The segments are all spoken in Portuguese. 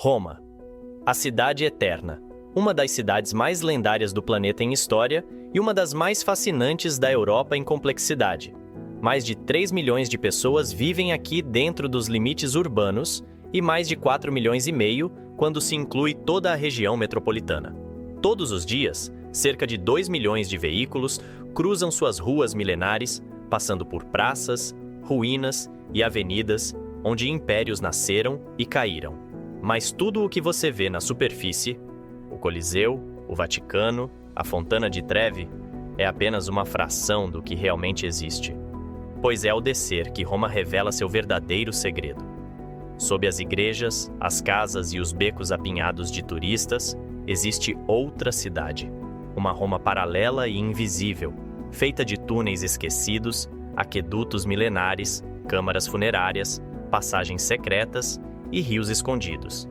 Roma, a cidade eterna, uma das cidades mais lendárias do planeta em história e uma das mais fascinantes da Europa em complexidade. Mais de 3 milhões de pessoas vivem aqui dentro dos limites urbanos e mais de 4,5 milhões quando se inclui toda a região metropolitana. Todos os dias, cerca de 2 milhões de veículos cruzam suas ruas milenares, passando por praças, ruínas e avenidas onde impérios nasceram e caíram. Mas tudo o que você vê na superfície, o Coliseu, o Vaticano, a Fontana di Trevi, é apenas uma fração do que realmente existe. Pois é ao descer que Roma revela seu verdadeiro segredo. Sob as igrejas, as casas e os becos apinhados de turistas, existe outra cidade. Uma Roma paralela e invisível, feita de túneis esquecidos, aquedutos milenares, câmaras funerárias, passagens secretas e rios escondidos.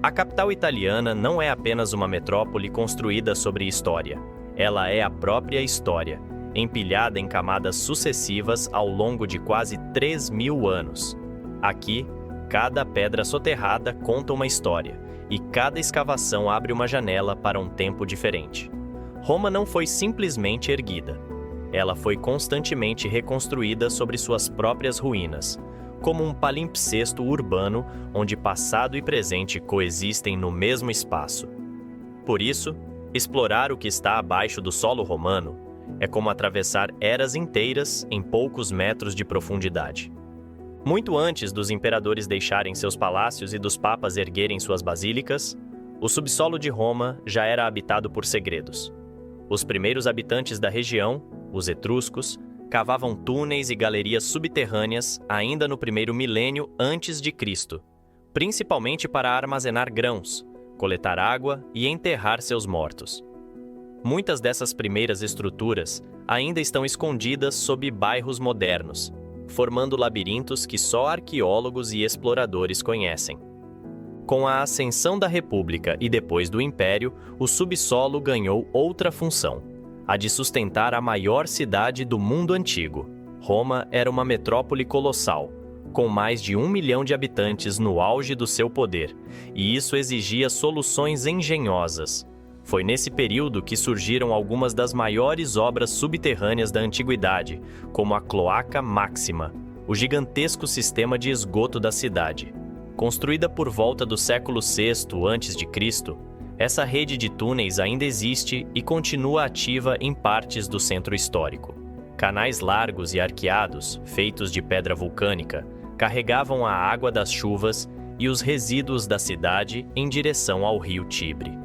A capital italiana não é apenas uma metrópole construída sobre história. Ela é a própria história, empilhada em camadas sucessivas ao longo de quase 3.000 anos. Aqui, cada pedra soterrada conta uma história, e cada escavação abre uma janela para um tempo diferente. Roma não foi simplesmente erguida. Ela foi constantemente reconstruída sobre suas próprias ruínas, como um palimpsesto urbano onde passado e presente coexistem no mesmo espaço. Por isso, explorar o que está abaixo do solo romano é como atravessar eras inteiras em poucos metros de profundidade. Muito antes dos imperadores deixarem seus palácios e dos papas erguerem suas basílicas, o subsolo de Roma já era habitado por segredos. Os primeiros habitantes da região, os etruscos, cavavam túneis e galerias subterrâneas ainda no primeiro milênio antes de Cristo, principalmente para armazenar grãos, coletar água e enterrar seus mortos. Muitas dessas primeiras estruturas ainda estão escondidas sob bairros modernos, formando labirintos que só arqueólogos e exploradores conhecem. Com a ascensão da República e depois do Império, o subsolo ganhou outra função: a de sustentar a maior cidade do mundo antigo. Roma era uma metrópole colossal, com mais de 1 milhão de habitantes no auge do seu poder, e isso exigia soluções engenhosas. Foi nesse período que surgiram algumas das maiores obras subterrâneas da antiguidade, como a Cloaca Máxima, o gigantesco sistema de esgoto da cidade. Construída por volta do século VI a.C., essa rede de túneis ainda existe e continua ativa em partes do centro histórico. Canais largos e arqueados, feitos de pedra vulcânica, carregavam a água das chuvas e os resíduos da cidade em direção ao rio Tibre.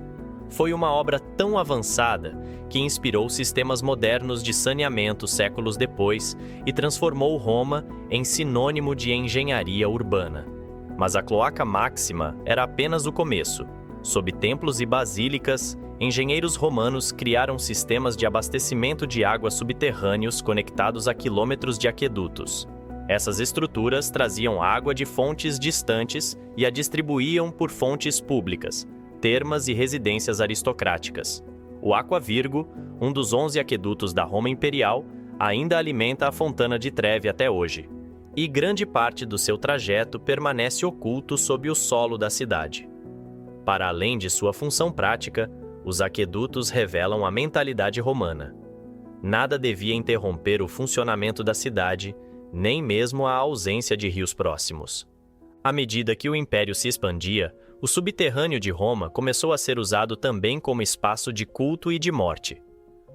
Foi uma obra tão avançada que inspirou sistemas modernos de saneamento séculos depois e transformou Roma em sinônimo de engenharia urbana. Mas a Cloaca Máxima era apenas o começo. Sob templos e basílicas, engenheiros romanos criaram sistemas de abastecimento de água subterrâneos conectados a quilômetros de aquedutos. Essas estruturas traziam água de fontes distantes e a distribuíam por fontes públicas, termas e residências aristocráticas. O Aqua Virgo, um dos 11 aquedutos da Roma Imperial, ainda alimenta a Fontana di Trevi até hoje, e grande parte do seu trajeto permanece oculto sob o solo da cidade. Para além de sua função prática, os aquedutos revelam a mentalidade romana. Nada devia interromper o funcionamento da cidade, nem mesmo a ausência de rios próximos. À medida que o império se expandia, o subterrâneo de Roma começou a ser usado também como espaço de culto e de morte.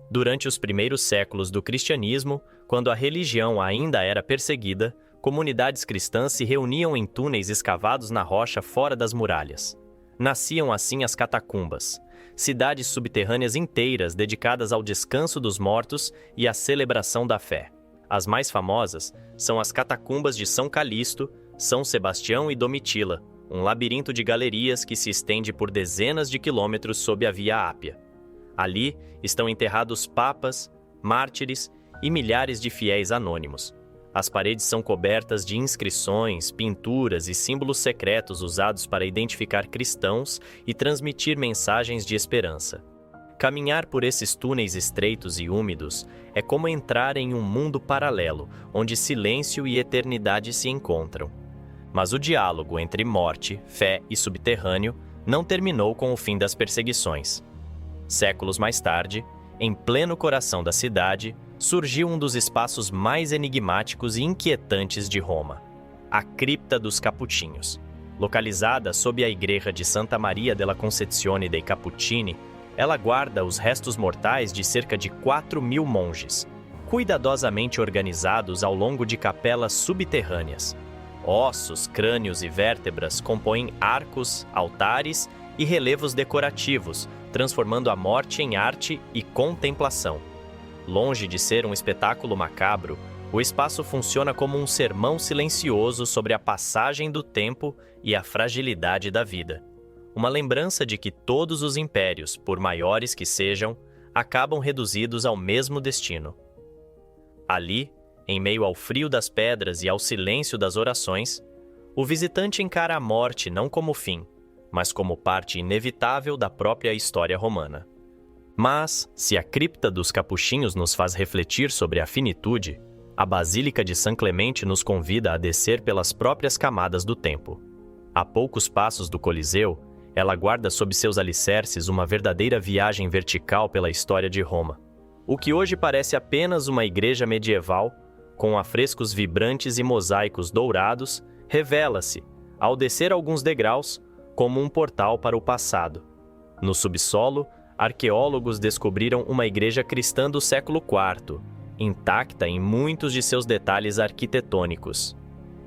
Durante os primeiros séculos do cristianismo, quando a religião ainda era perseguida, comunidades cristãs se reuniam em túneis escavados na rocha fora das muralhas. Nasciam assim as catacumbas, cidades subterrâneas inteiras dedicadas ao descanso dos mortos e à celebração da fé. As mais famosas são as catacumbas de São Calixto, São Sebastião e Domitila, um labirinto de galerias que se estende por dezenas de quilômetros sob a Via Ápia. Ali estão enterrados papas, mártires e milhares de fiéis anônimos. As paredes são cobertas de inscrições, pinturas e símbolos secretos usados para identificar cristãos e transmitir mensagens de esperança. Caminhar por esses túneis estreitos e úmidos é como entrar em um mundo paralelo, onde silêncio e eternidade se encontram. Mas o diálogo entre morte, fé e subterrâneo não terminou com o fim das perseguições. Séculos mais tarde, em pleno coração da cidade, surgiu um dos espaços mais enigmáticos e inquietantes de Roma, a Cripta dos Capuchinhos. Localizada sob a igreja de Santa Maria della Concezione dei Cappuccini, ela guarda os restos mortais de cerca de 4.000 monges, cuidadosamente organizados ao longo de capelas subterrâneas. Ossos, crânios e vértebras compõem arcos, altares e relevos decorativos, transformando a morte em arte e contemplação. Longe de ser um espetáculo macabro, o espaço funciona como um sermão silencioso sobre a passagem do tempo e a fragilidade da vida. Uma lembrança de que todos os impérios, por maiores que sejam, acabam reduzidos ao mesmo destino. Ali, em meio ao frio das pedras e ao silêncio das orações, o visitante encara a morte não como fim, mas como parte inevitável da própria história romana. Mas, se a Cripta dos Capuchinhos nos faz refletir sobre a finitude, a Basílica de São Clemente nos convida a descer pelas próprias camadas do tempo. A poucos passos do Coliseu, ela guarda sob seus alicerces uma verdadeira viagem vertical pela história de Roma. O que hoje parece apenas uma igreja medieval, com afrescos vibrantes e mosaicos dourados, revela-se, ao descer alguns degraus, como um portal para o passado. No subsolo, arqueólogos descobriram uma igreja cristã do século IV, intacta em muitos de seus detalhes arquitetônicos.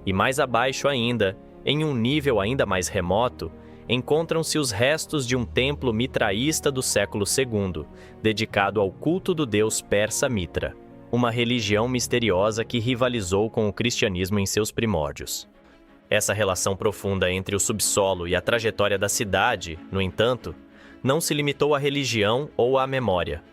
E mais abaixo ainda, em um nível ainda mais remoto, encontram-se os restos de um templo mitraísta do século II, dedicado ao culto do deus persa Mitra, uma religião misteriosa que rivalizou com o cristianismo em seus primórdios. Essa relação profunda entre o subsolo e a trajetória da cidade, no entanto, não se limitou à religião ou à memória.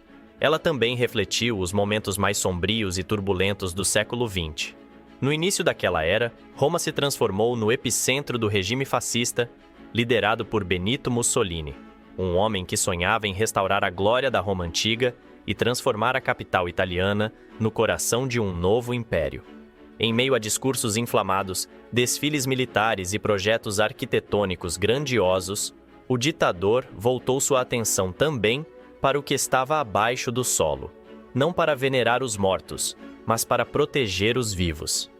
Ela também refletiu os momentos mais sombrios e turbulentos do século XX. No início daquela era, Roma se transformou no epicentro do regime fascista, liderado por Benito Mussolini, um homem que sonhava em restaurar a glória da Roma antiga e transformar a capital italiana no coração de um novo império. Em meio a discursos inflamados, desfiles militares e projetos arquitetônicos grandiosos, o ditador voltou sua atenção também para o que estava abaixo do solo, não para venerar os mortos, mas para proteger os vivos.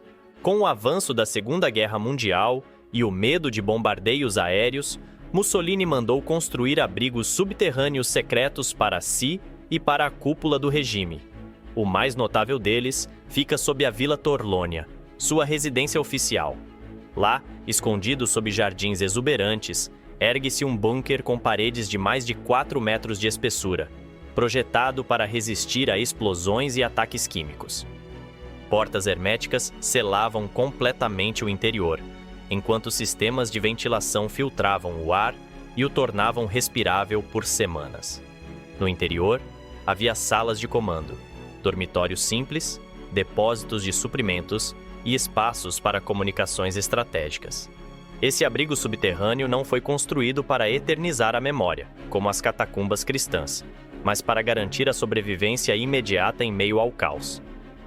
Com o avanço da Segunda Guerra Mundial e o medo de bombardeios aéreos, Mussolini mandou construir abrigos subterrâneos secretos para si e para a cúpula do regime. O mais notável deles fica sob a Vila Torlônia, sua residência oficial. Lá, escondido sob jardins exuberantes, ergue-se um bunker com paredes de mais de 4 metros de espessura, projetado para resistir a explosões e ataques químicos. Portas herméticas selavam completamente o interior, enquanto sistemas de ventilação filtravam o ar e o tornavam respirável por semanas. No interior, havia salas de comando, dormitórios simples, depósitos de suprimentos e espaços para comunicações estratégicas. Esse abrigo subterrâneo não foi construído para eternizar a memória, como as catacumbas cristãs, mas para garantir a sobrevivência imediata em meio ao caos.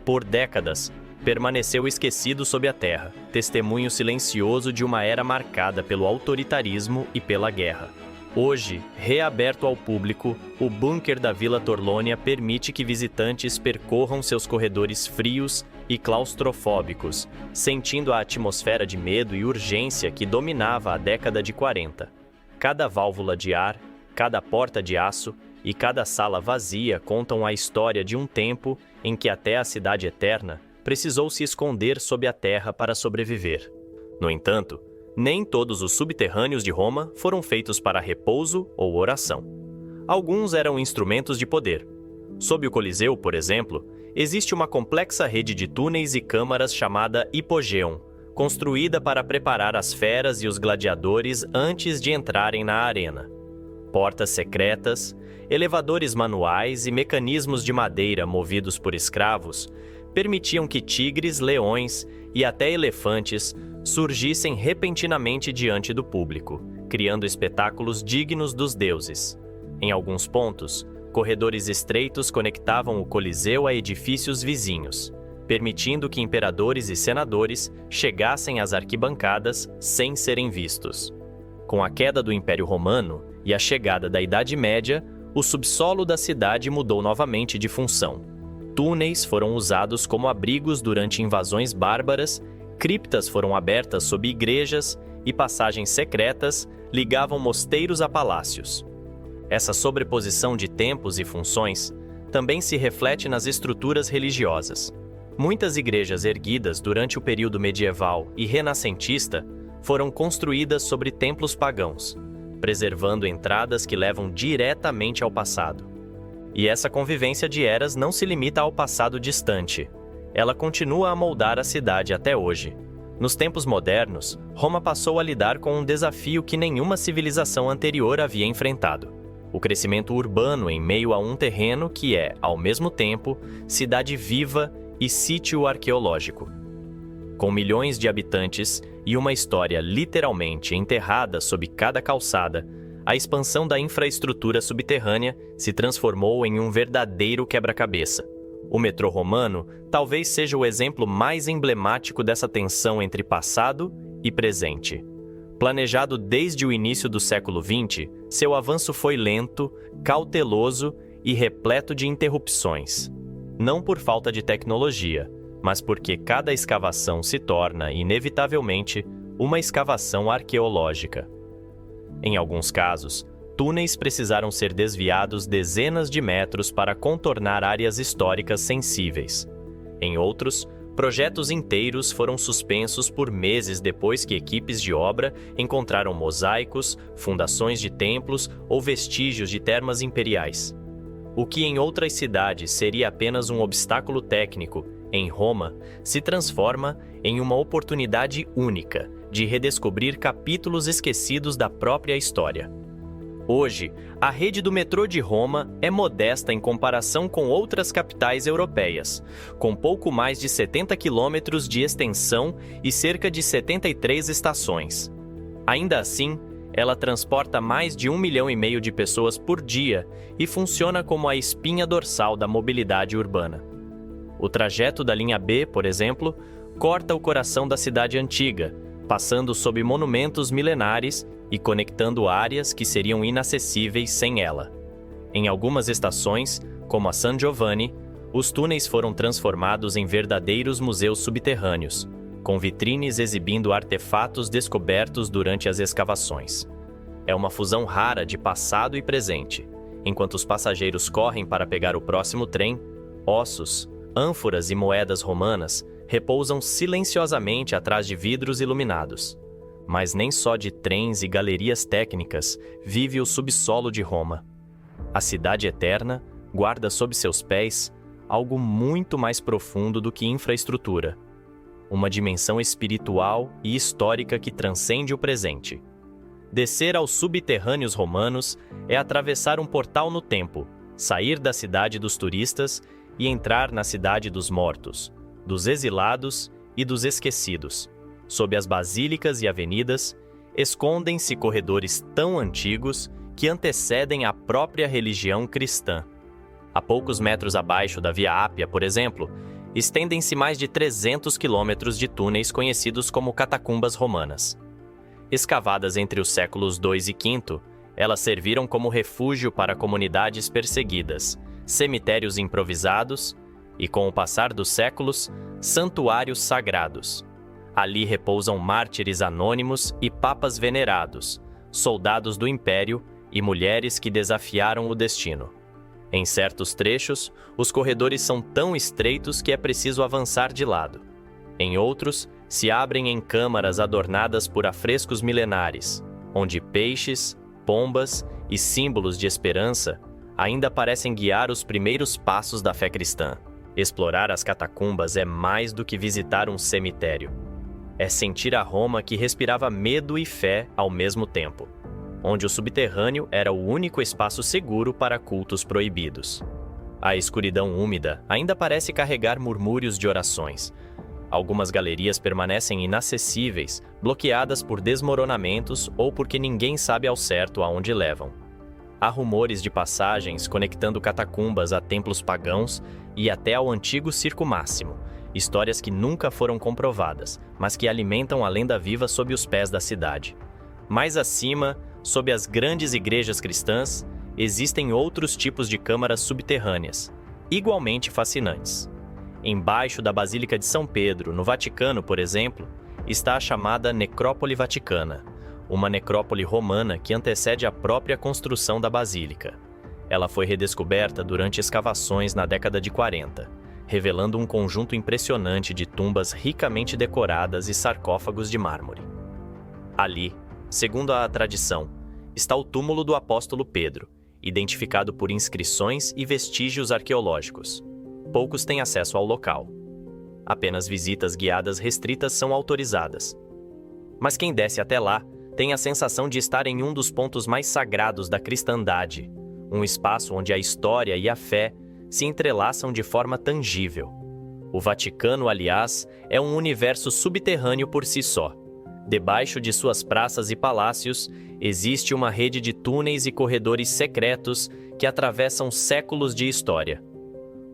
Por décadas, permaneceu esquecido sob a terra, testemunho silencioso de uma era marcada pelo autoritarismo e pela guerra. Hoje, reaberto ao público, o bunker da Vila Torlônia permite que visitantes percorram seus corredores frios e claustrofóbicos, sentindo a atmosfera de medo e urgência que dominava a década de 40. Cada válvula de ar, cada porta de aço e cada sala vazia contam a história de um tempo em que até a Cidade Eterna precisou se esconder sob a terra para sobreviver. No entanto, nem todos os subterrâneos de Roma foram feitos para repouso ou oração. Alguns eram instrumentos de poder. Sob o Coliseu, por exemplo, existe uma complexa rede de túneis e câmaras chamada Hipogéon, construída para preparar as feras e os gladiadores antes de entrarem na arena. Portas secretas, elevadores manuais e mecanismos de madeira movidos por escravos permitiam que tigres, leões e até elefantes surgissem repentinamente diante do público, criando espetáculos dignos dos deuses. Em alguns pontos, corredores estreitos conectavam o Coliseu a edifícios vizinhos, permitindo que imperadores e senadores chegassem às arquibancadas sem serem vistos. Com a queda do Império Romano e a chegada da Idade Média, o subsolo da cidade mudou novamente de função. Túneis foram usados como abrigos durante invasões bárbaras, criptas foram abertas sob igrejas e passagens secretas ligavam mosteiros a palácios. Essa sobreposição de tempos e funções também se reflete nas estruturas religiosas. Muitas igrejas erguidas durante o período medieval e renascentista foram construídas sobre templos pagãos, preservando entradas que levam diretamente ao passado. E essa convivência de eras não se limita ao passado distante. Ela continua a moldar a cidade até hoje. Nos tempos modernos, Roma passou a lidar com um desafio que nenhuma civilização anterior havia enfrentado: o crescimento urbano em meio a um terreno que é, ao mesmo tempo, cidade viva e sítio arqueológico. Com milhões de habitantes e uma história literalmente enterrada sob cada calçada, a expansão da infraestrutura subterrânea se transformou em um verdadeiro quebra-cabeça. O metrô romano talvez seja o exemplo mais emblemático dessa tensão entre passado e presente. Planejado desde o início do século XX, seu avanço foi lento, cauteloso e repleto de interrupções. Não por falta de tecnologia, mas porque cada escavação se torna, inevitavelmente, uma escavação arqueológica. Em alguns casos, túneis precisaram ser desviados dezenas de metros para contornar áreas históricas sensíveis. Em outros, projetos inteiros foram suspensos por meses depois que equipes de obra encontraram mosaicos, fundações de templos ou vestígios de termas imperiais. O que em outras cidades seria apenas um obstáculo técnico, em Roma, se transforma em uma oportunidade única de redescobrir capítulos esquecidos da própria história. Hoje, a rede do metrô de Roma é modesta em comparação com outras capitais europeias, com pouco mais de 70 quilômetros de extensão e cerca de 73 estações. Ainda assim, ela transporta mais de 1,5 milhão de pessoas por dia e funciona como a espinha dorsal da mobilidade urbana. O trajeto da linha B, por exemplo, corta o coração da cidade antiga, passando sob monumentos milenares e conectando áreas que seriam inacessíveis sem ela. Em algumas estações, como a San Giovanni, os túneis foram transformados em verdadeiros museus subterrâneos, com vitrines exibindo artefatos descobertos durante as escavações. É uma fusão rara de passado e presente. Enquanto os passageiros correm para pegar o próximo trem, ossos, ânforas e moedas romanas repousam silenciosamente atrás de vidros iluminados. Mas nem só de trens e galerias técnicas vive o subsolo de Roma. A cidade eterna guarda sob seus pés algo muito mais profundo do que infraestrutura. Uma dimensão espiritual e histórica que transcende o presente. Descer aos subterrâneos romanos é atravessar um portal no tempo, sair da cidade dos turistas e entrar na cidade dos mortos, dos exilados e dos esquecidos. Sob as basílicas e avenidas, escondem-se corredores tão antigos que antecedem a própria religião cristã. A poucos metros abaixo da Via Ápia, por exemplo, estendem-se mais de 300 quilômetros de túneis conhecidos como catacumbas romanas. Escavadas entre os séculos II e V, elas serviram como refúgio para comunidades perseguidas, cemitérios improvisados e, com o passar dos séculos, santuários sagrados. Ali repousam mártires anônimos e papas venerados, soldados do Império e mulheres que desafiaram o destino. Em certos trechos, os corredores são tão estreitos que é preciso avançar de lado. Em outros, se abrem em câmaras adornadas por afrescos milenares, onde peixes, pombas e símbolos de esperança ainda parecem guiar os primeiros passos da fé cristã. Explorar as catacumbas é mais do que visitar um cemitério. É sentir a Roma que respirava medo e fé ao mesmo tempo, onde o subterrâneo era o único espaço seguro para cultos proibidos. A escuridão úmida ainda parece carregar murmúrios de orações. Algumas galerias permanecem inacessíveis, bloqueadas por desmoronamentos ou porque ninguém sabe ao certo aonde levam. Há rumores de passagens conectando catacumbas a templos pagãos e até ao antigo Circo Máximo, histórias que nunca foram comprovadas, mas que alimentam a lenda viva sob os pés da cidade. Mais acima, sob as grandes igrejas cristãs, existem outros tipos de câmaras subterrâneas, igualmente fascinantes. Embaixo da Basílica de São Pedro, no Vaticano, por exemplo, está a chamada Necrópole Vaticana, uma necrópole romana que antecede a própria construção da basílica. Ela foi redescoberta durante escavações na década de 40, revelando um conjunto impressionante de tumbas ricamente decoradas e sarcófagos de mármore. Ali, segundo a tradição, está o túmulo do apóstolo Pedro, identificado por inscrições e vestígios arqueológicos. Poucos têm acesso ao local. Apenas visitas guiadas restritas são autorizadas. Mas quem desce até lá tem a sensação de estar em um dos pontos mais sagrados da cristandade, um espaço onde a história e a fé se entrelaçam de forma tangível. O Vaticano, aliás, é um universo subterrâneo por si só. Debaixo de suas praças e palácios, existe uma rede de túneis e corredores secretos que atravessam séculos de história.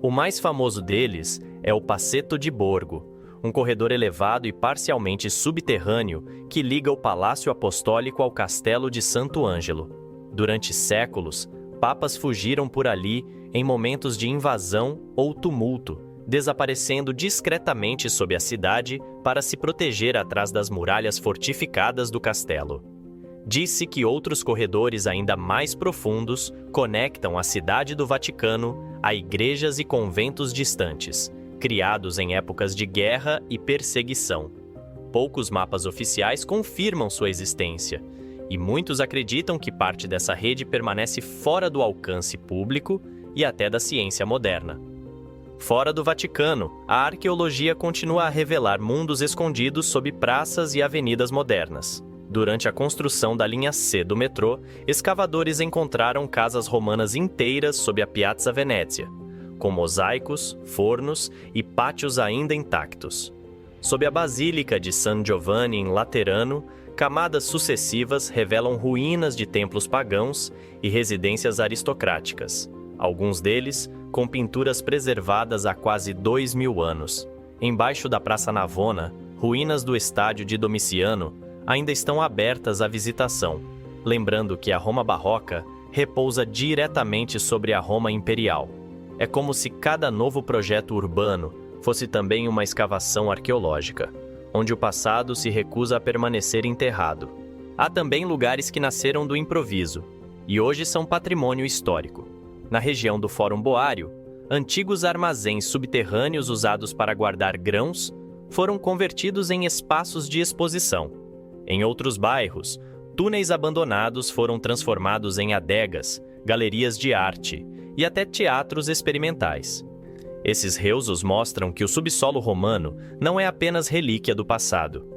O mais famoso deles é o Passetto di Borgo, um corredor elevado e parcialmente subterrâneo que liga o Palácio Apostólico ao Castelo de Santo Ângelo. Durante séculos, papas fugiram por ali em momentos de invasão ou tumulto, desaparecendo discretamente sob a cidade para se proteger atrás das muralhas fortificadas do castelo. Disse que outros corredores ainda mais profundos conectam a cidade do Vaticano a igrejas e conventos distantes, criados em épocas de guerra e perseguição. Poucos mapas oficiais confirmam sua existência, e muitos acreditam que parte dessa rede permanece fora do alcance público e até da ciência moderna. Fora do Vaticano, a arqueologia continua a revelar mundos escondidos sob praças e avenidas modernas. Durante a construção da linha C do metrô, escavadores encontraram casas romanas inteiras sob a Piazza Venezia, com mosaicos, fornos e pátios ainda intactos. Sob a Basílica de San Giovanni in Laterano, camadas sucessivas revelam ruínas de templos pagãos e residências aristocráticas, alguns deles com pinturas preservadas há quase 2000 anos. Embaixo da Praça Navona, ruínas do estádio de Domiciano ainda estão abertas à visitação, lembrando que a Roma barroca repousa diretamente sobre a Roma imperial. É como se cada novo projeto urbano fosse também uma escavação arqueológica, onde o passado se recusa a permanecer enterrado. Há também lugares que nasceram do improviso e hoje são patrimônio histórico. Na região do Fórum Boário, antigos armazéns subterrâneos usados para guardar grãos foram convertidos em espaços de exposição. Em outros bairros, túneis abandonados foram transformados em adegas, galerias de arte e até teatros experimentais. Esses reusos mostram que o subsolo romano não é apenas relíquia do passado.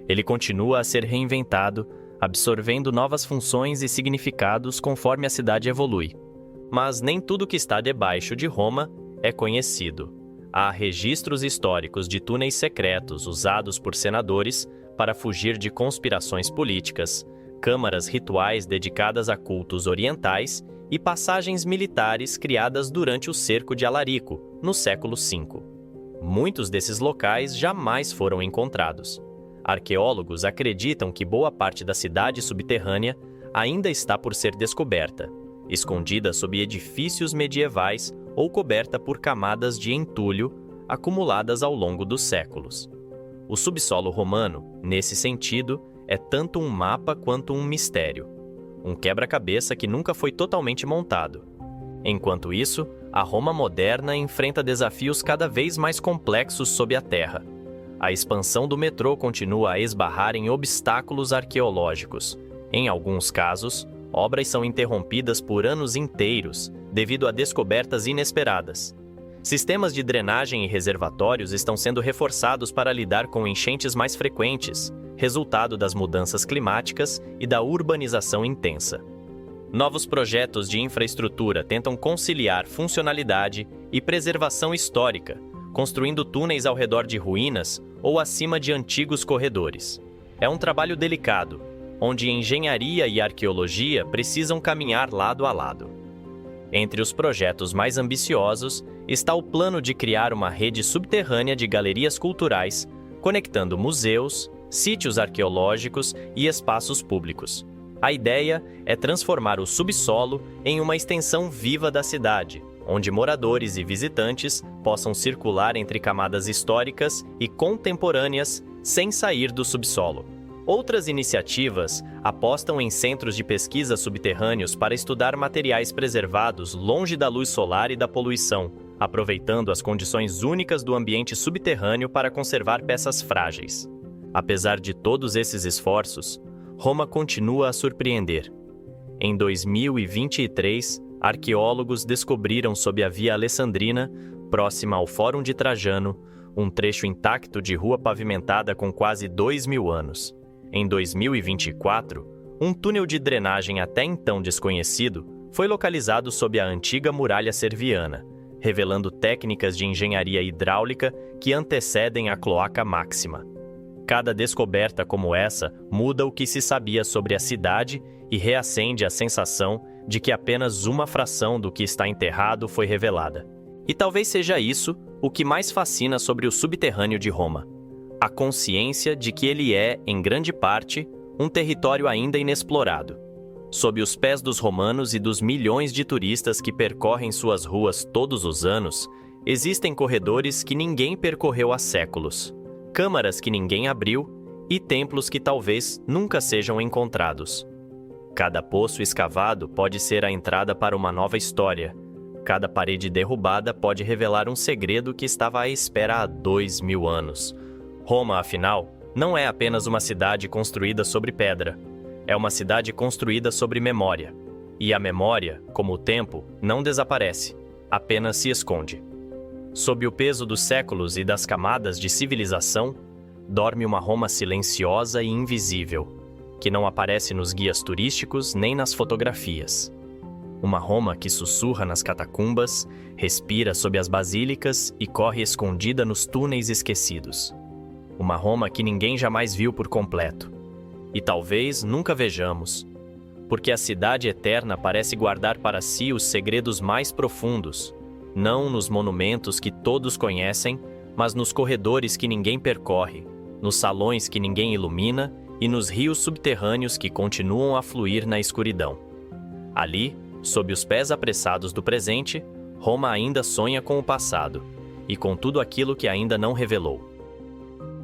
Ele continua a ser reinventado, absorvendo novas funções e significados conforme a cidade evolui. Mas nem tudo que está debaixo de Roma é conhecido. Há registros históricos de túneis secretos usados por senadores para fugir de conspirações políticas, câmaras rituais dedicadas a cultos orientais e passagens militares criadas durante o cerco de Alarico, no século V. Muitos desses locais jamais foram encontrados. Arqueólogos acreditam que boa parte da cidade subterrânea ainda está por ser descoberta, escondida sob edifícios medievais ou coberta por camadas de entulho acumuladas ao longo dos séculos. O subsolo romano, nesse sentido, é tanto um mapa quanto um mistério, um quebra-cabeça que nunca foi totalmente montado. Enquanto isso, a Roma moderna enfrenta desafios cada vez mais complexos sob a terra. A expansão do metrô continua a esbarrar em obstáculos arqueológicos. Em alguns casos, obras são interrompidas por anos inteiros devido a descobertas inesperadas. Sistemas de drenagem e reservatórios estão sendo reforçados para lidar com enchentes mais frequentes, resultado das mudanças climáticas e da urbanização intensa. Novos projetos de infraestrutura tentam conciliar funcionalidade e preservação histórica, construindo túneis ao redor de ruínas ou acima de antigos corredores. É um trabalho delicado, onde engenharia e arqueologia precisam caminhar lado a lado. Entre os projetos mais ambiciosos está o plano de criar uma rede subterrânea de galerias culturais, conectando museus, sítios arqueológicos e espaços públicos. A ideia é transformar o subsolo em uma extensão viva da cidade, onde moradores e visitantes possam circular entre camadas históricas e contemporâneas sem sair do subsolo. Outras iniciativas apostam em centros de pesquisa subterrâneos para estudar materiais preservados longe da luz solar e da poluição, aproveitando as condições únicas do ambiente subterrâneo para conservar peças frágeis. Apesar de todos esses esforços, Roma continua a surpreender. Em 2023, arqueólogos descobriram sob a Via Alessandrina, próxima ao Fórum de Trajano, um trecho intacto de rua pavimentada com quase 2.000 anos. Em 2024, um túnel de drenagem até então desconhecido foi localizado sob a antiga muralha serviana, revelando técnicas de engenharia hidráulica que antecedem a Cloaca Máxima. Cada descoberta como essa muda o que se sabia sobre a cidade e reacende a sensação de que apenas uma fração do que está enterrado foi revelada. E talvez seja isso o que mais fascina sobre o subterrâneo de Roma: a consciência de que ele é, em grande parte, um território ainda inexplorado. Sob os pés dos romanos e dos milhões de turistas que percorrem suas ruas todos os anos, existem corredores que ninguém percorreu há séculos, câmaras que ninguém abriu e templos que talvez nunca sejam encontrados. Cada poço escavado pode ser a entrada para uma nova história. Cada parede derrubada pode revelar um segredo que estava à espera há 2.000 anos. Roma, afinal, não é apenas uma cidade construída sobre pedra. É uma cidade construída sobre memória. E a memória, como o tempo, não desaparece, apenas se esconde. Sob o peso dos séculos e das camadas de civilização, dorme uma Roma silenciosa e invisível, que não aparece nos guias turísticos nem nas fotografias. Uma Roma que sussurra nas catacumbas, respira sob as basílicas e corre escondida nos túneis esquecidos. Uma Roma que ninguém jamais viu por completo. E talvez nunca vejamos, porque a cidade eterna parece guardar para si os segredos mais profundos, não nos monumentos que todos conhecem, mas nos corredores que ninguém percorre, nos salões que ninguém ilumina e nos rios subterrâneos que continuam a fluir na escuridão. Ali, sob os pés apressados do presente, Roma ainda sonha com o passado e com tudo aquilo que ainda não revelou.